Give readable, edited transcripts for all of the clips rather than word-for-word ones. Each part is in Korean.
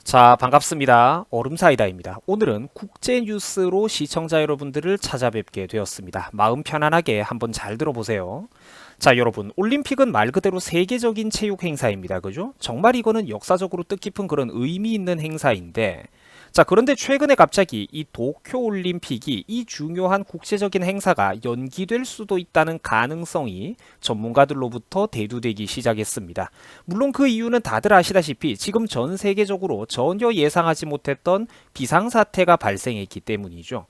자, 반갑습니다. 얼음사이다입니다. 오늘은 국제 뉴스로 시청자 여러분들을 찾아뵙게 되었습니다. 마음 편안하게 한번 잘 들어보세요. 자, 여러분, 올림픽은 말 그대로 세계적인 체육 행사입니다. 그죠? 정말 이거는 역사적으로 뜻깊은 그런 의미 있는 행사인데, 자, 그런데 최근에 갑자기 이 도쿄 올림픽이 이 중요한 국제적인 행사가 연기될 수도 있다는 가능성이 전문가들로부터 대두되기 시작했습니다. 물론 그 이유는 다들 아시다시피 지금 전 세계적으로 전혀 예상하지 못했던 비상사태가 발생했기 때문이죠.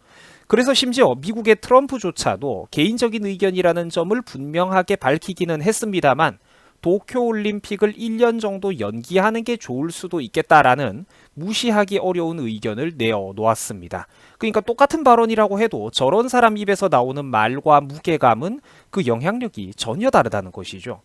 그래서 심지어 미국의 트럼프조차도 개인적인 의견이라는 점을 분명하게 밝히기는 했습니다만 도쿄올림픽을 1년 정도 연기하는 게 좋을 수도 있겠다라는 무시하기 어려운 의견을 내어놓았습니다. 그러니까 똑같은 발언이라고 해도 저런 사람 입에서 나오는 말과 무게감은 그 영향력이 전혀 다르다는 것이죠.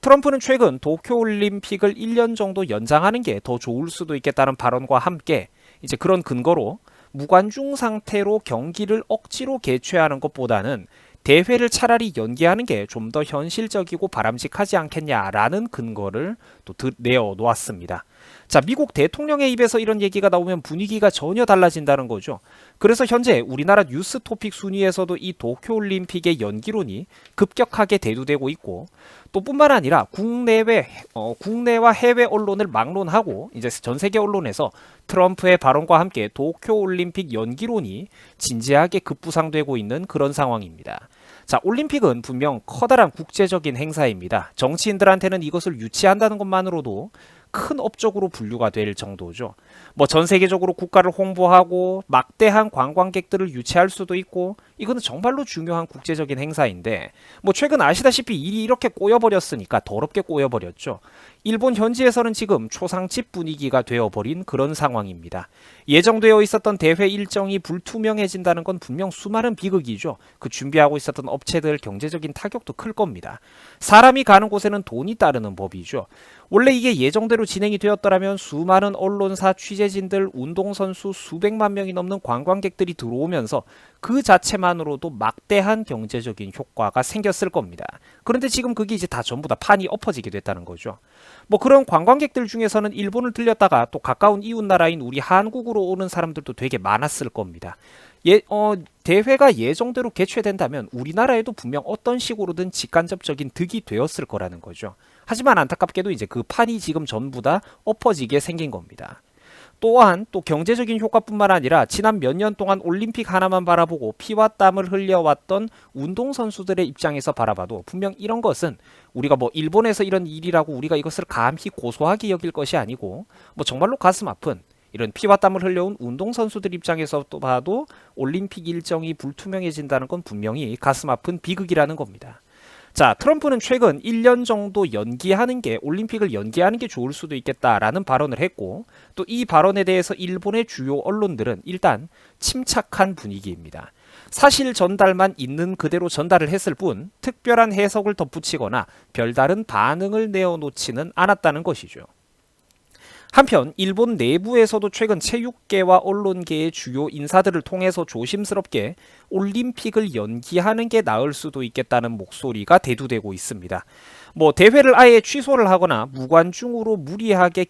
트럼프는 최근 도쿄올림픽을 1년 정도 연장하는 게 더 좋을 수도 있겠다는 발언과 함께 이제 그런 근거로 무관중 상태로 경기를 억지로 개최하는 것보다는 대회를 차라리 연기하는 게 좀 더 현실적이고 바람직하지 않겠냐라는 근거를 또 내어놓았습니다. 자, 미국 대통령의 입에서 이런 얘기가 나오면 분위기가 전혀 달라진다는 거죠. 그래서 현재 우리나라 뉴스 토픽 순위에서도 이 도쿄올림픽의 연기론이 급격하게 대두되고 있고 또 뿐만 아니라 국내와 해외 언론을 막론하고 이제 전 세계 언론에서 트럼프의 발언과 함께 도쿄올림픽 연기론이 진지하게 급부상되고 있는 그런 상황입니다. 자, 올림픽은 분명 커다란 국제적인 행사입니다. 정치인들한테는 이것을 유치한다는 것만으로도 큰 업적으로 분류가 될 정도죠. 뭐 전 세계적으로 국가를 홍보하고 막대한 관광객들을 유치할 수도 있고 이거는 정말로 중요한 국제적인 행사인데 뭐 최근 아시다시피 일이 이렇게 꼬여버렸으니까 더럽게 꼬여버렸죠. 일본 현지에서는 지금 초상집 분위기가 되어버린 그런 상황입니다. 예정되어 있었던 대회 일정이 불투명해진다는 건 분명 수많은 비극이죠. 그 준비하고 있었던 업체들 경제적인 타격도 클 겁니다. 사람이 가는 곳에는 돈이 따르는 법이죠. 원래 이게 예정대로 진행이 되었더라면 수많은 언론사, 취재진들, 운동선수 수백만 명이 넘는 관광객들이 들어오면서 그 자체만으로도 막대한 경제적인 효과가 생겼을 겁니다. 그런데 지금 그게 이제 다 전부 다 판이 엎어지게 됐다는 거죠. 뭐 그런 관광객들 중에서는 일본을 들렸다가 또 가까운 이웃 나라인 우리 한국으로 오는 사람들도 되게 많았을 겁니다. 대회가 예정대로 개최된다면 우리나라에도 분명 어떤 식으로든 직간접적인 득이 되었을 거라는 거죠. 하지만 안타깝게도 이제 그 판이 지금 전부 다 엎어지게 생긴 겁니다. 또한 또 경제적인 효과뿐만 아니라 지난 몇 년 동안 올림픽 하나만 바라보고 피와 땀을 흘려왔던 운동선수들의 입장에서 바라봐도 분명 이런 것은 우리가 뭐 일본에서 이런 일이라고 우리가 이것을 감히 고소하게 여길 것이 아니고 뭐 정말로 가슴 아픈 이런 피와 땀을 흘려온 운동선수들 입장에서 또 봐도 올림픽 일정이 불투명해진다는 건 분명히 가슴 아픈 비극이라는 겁니다. 자, 트럼프는 최근 1년 정도 올림픽을 연기하는 게 좋을 수도 있겠다라는 발언을 했고 또 이 발언에 대해서 일본의 주요 언론들은 일단 침착한 분위기입니다. 사실 전달만 있는 그대로 전달을 했을 뿐 특별한 해석을 덧붙이거나 별다른 반응을 내어놓지는 않았다는 것이죠. 한편 일본 내부에서도 최근 체육계와 언론계의 주요 인사들을 통해서 조심스럽게 올림픽을 연기하는 게 나을 수도 있겠다는 목소리가 대두되고 있습니다. 뭐 대회를 아예 취소를 하거나 무관중으로 무리하게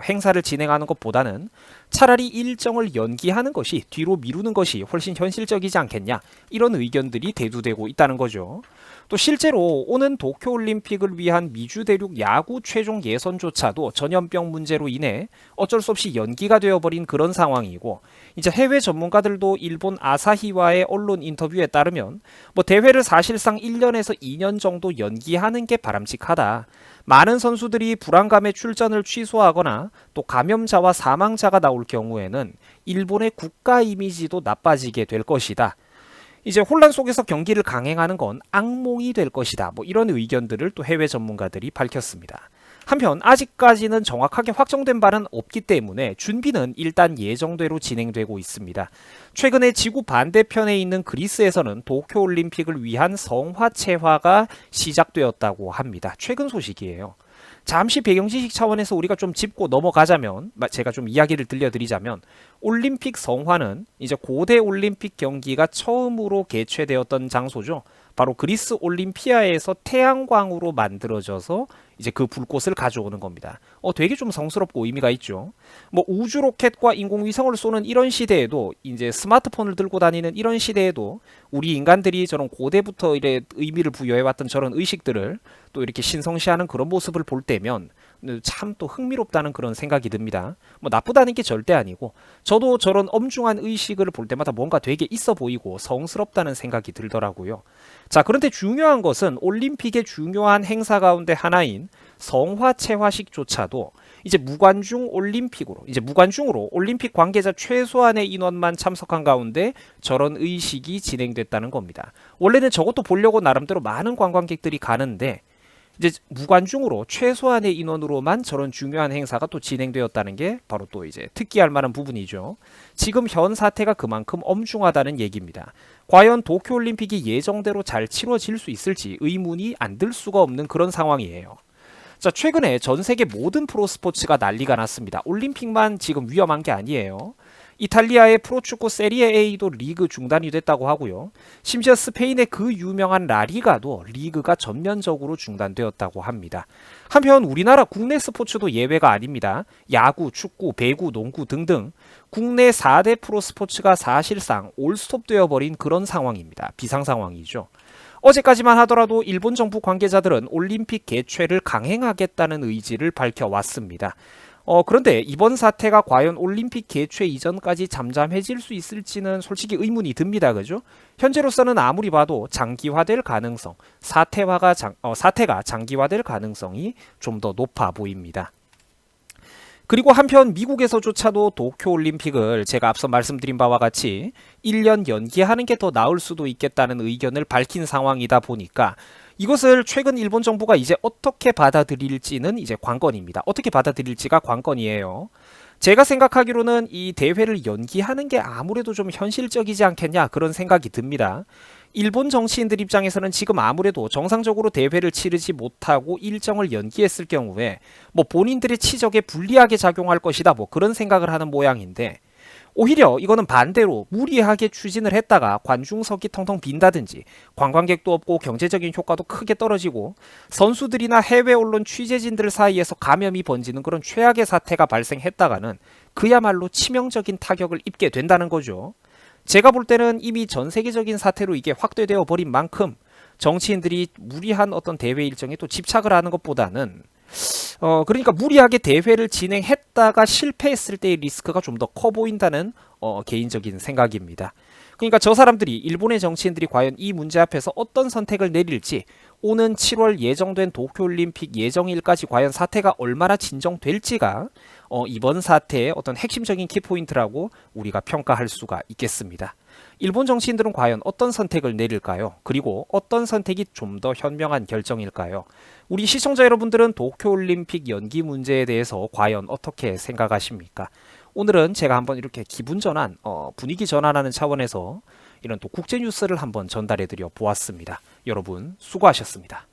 행사를 진행하는 것보다는 차라리 일정을 연기하는 것이 뒤로 미루는 것이 훨씬 현실적이지 않겠냐 이런 의견들이 대두되고 있다는 거죠. 또 실제로 오는 도쿄올림픽을 위한 미주 대륙 야구 최종 예선조차도 전염병 문제로 인해 어쩔 수 없이 연기가 되어버린 그런 상황이고 이제 해외 전문가들도 일본 아사히와의 언론 인터뷰에 따르면 뭐 대회를 사실상 1년에서 2년 정도 연기하는 게 바람직하다. 많은 선수들이 불안감에 출전을 취소하거나 또 감염자와 사망자가 나올 경우에는 일본의 국가 이미지도 나빠지게 될 것이다. 이제 혼란 속에서 경기를 강행하는 건 악몽이 될 것이다. 뭐 이런 의견들을 또 해외 전문가들이 밝혔습니다. 한편 아직까지는 정확하게 확정된 바는 없기 때문에 준비는 일단 예정대로 진행되고 있습니다. 최근에 지구 반대편에 있는 그리스에서는 도쿄올림픽을 위한 성화체화가 시작되었다고 합니다. 최근 소식이에요. 잠시 배경지식 차원에서 우리가 좀 짚고 넘어가자면 제가 좀 이야기를 들려드리자면 올림픽 성화는 이제 고대 올림픽 경기가 처음으로 개최되었던 장소죠. 바로 그리스 올림피아에서 태양광으로 만들어져서 이제 그 불꽃을 가져오는 겁니다. 되게 좀 성스럽고 의미가 있죠. 뭐 우주 로켓과 인공위성을 쏘는 이런 시대에도, 이제 스마트폰을 들고 다니는 이런 시대에도 우리 인간들이 저런 고대부터 이래 의미를 부여해왔던 저런 의식들을 또 이렇게 신성시하는 그런 모습을 볼 때면 참 또 흥미롭다는 그런 생각이 듭니다. 뭐 나쁘다는 게 절대 아니고, 저도 저런 엄중한 의식을 볼 때마다 뭔가 되게 있어 보이고 성스럽다는 생각이 들더라고요. 자, 그런데 중요한 것은 올림픽의 중요한 행사 가운데 하나인 성화체화식조차도 이제 무관중으로 올림픽 관계자 최소한의 인원만 참석한 가운데 저런 의식이 진행됐다는 겁니다. 원래는 저것도 보려고 나름대로 많은 관광객들이 가는데, 이제 무관중으로 최소한의 인원으로만 저런 중요한 행사가 또 진행되었다는 게 바로 또 이제 특기할 만한 부분이죠. 지금 현 사태가 그만큼 엄중하다는 얘기입니다. 과연 도쿄올림픽이 예정대로 잘 치러질 수 있을지 의문이 안 들 수가 없는 그런 상황이에요. 자, 최근에 전 세계 모든 프로스포츠가 난리가 났습니다. 올림픽만 지금 위험한 게 아니에요. 이탈리아의 프로축구 세리에 A도 리그 중단이 됐다고 하고요. 심지어 스페인의 그 유명한 라리가도 리그가 전면적으로 중단되었다고 합니다. 한편 우리나라 국내 스포츠도 예외가 아닙니다. 야구, 축구, 배구, 농구 등등 국내 4대 프로스포츠가 사실상 올스톱되어 버린 그런 상황입니다. 비상 상황이죠. 어제까지만 하더라도 일본 정부 관계자들은 올림픽 개최를 강행하겠다는 의지를 밝혀왔습니다. 그런데 이번 사태가 과연 올림픽 개최 이전까지 잠잠해질 수 있을지는 솔직히 의문이 듭니다. 그죠? 현재로서는 아무리 봐도 장기화될 가능성, 사태가 장기화될 가능성이 좀 더 높아 보입니다. 그리고 한편 미국에서조차도 도쿄올림픽을 제가 앞서 말씀드린 바와 같이 1년 연기하는 게 더 나을 수도 있겠다는 의견을 밝힌 상황이다 보니까 이것을 최근 일본 정부가 이제 어떻게 받아들일지는 이제 관건입니다. 어떻게 받아들일지가 관건이에요. 제가 생각하기로는 이 대회를 연기하는 게 아무래도 좀 현실적이지 않겠냐, 그런 생각이 듭니다. 일본 정치인들 입장에서는 지금 아무래도 정상적으로 대회를 치르지 못하고 일정을 연기했을 경우에 뭐 본인들의 치적에 불리하게 작용할 것이다, 뭐 그런 생각을 하는 모양인데, 오히려 이거는 반대로 무리하게 추진을 했다가 관중석이 텅텅 빈다든지 관광객도 없고 경제적인 효과도 크게 떨어지고 선수들이나 해외 언론 취재진들 사이에서 감염이 번지는 그런 최악의 사태가 발생했다가는 그야말로 치명적인 타격을 입게 된다는 거죠. 제가 볼 때는 이미 전 세계적인 사태로 이게 확대되어 버린 만큼 정치인들이 무리한 어떤 대회 일정에 또 집착을 하는 것보다는 그러니까 무리하게 대회를 진행했다가 실패했을 때의 리스크가 좀 더 커 보인다는 개인적인 생각입니다. 그러니까 저 사람들이, 일본의 정치인들이 과연 이 문제 앞에서 어떤 선택을 내릴지, 오는 7월 예정된 도쿄올림픽 예정일까지 과연 사태가 얼마나 진정될지가 이번 사태의 어떤 핵심적인 키포인트라고 우리가 평가할 수가 있겠습니다. 일본 정치인들은 과연 어떤 선택을 내릴까요? 그리고 어떤 선택이 좀 더 현명한 결정일까요? 우리 시청자 여러분들은 도쿄올림픽 연기 문제에 대해서 과연 어떻게 생각하십니까? 오늘은 제가 한번 이렇게 기분 전환, 분위기 전환하는 차원에서 이런 또 국제 뉴스를 한번 전달해 드려 보았습니다. 여러분 수고하셨습니다.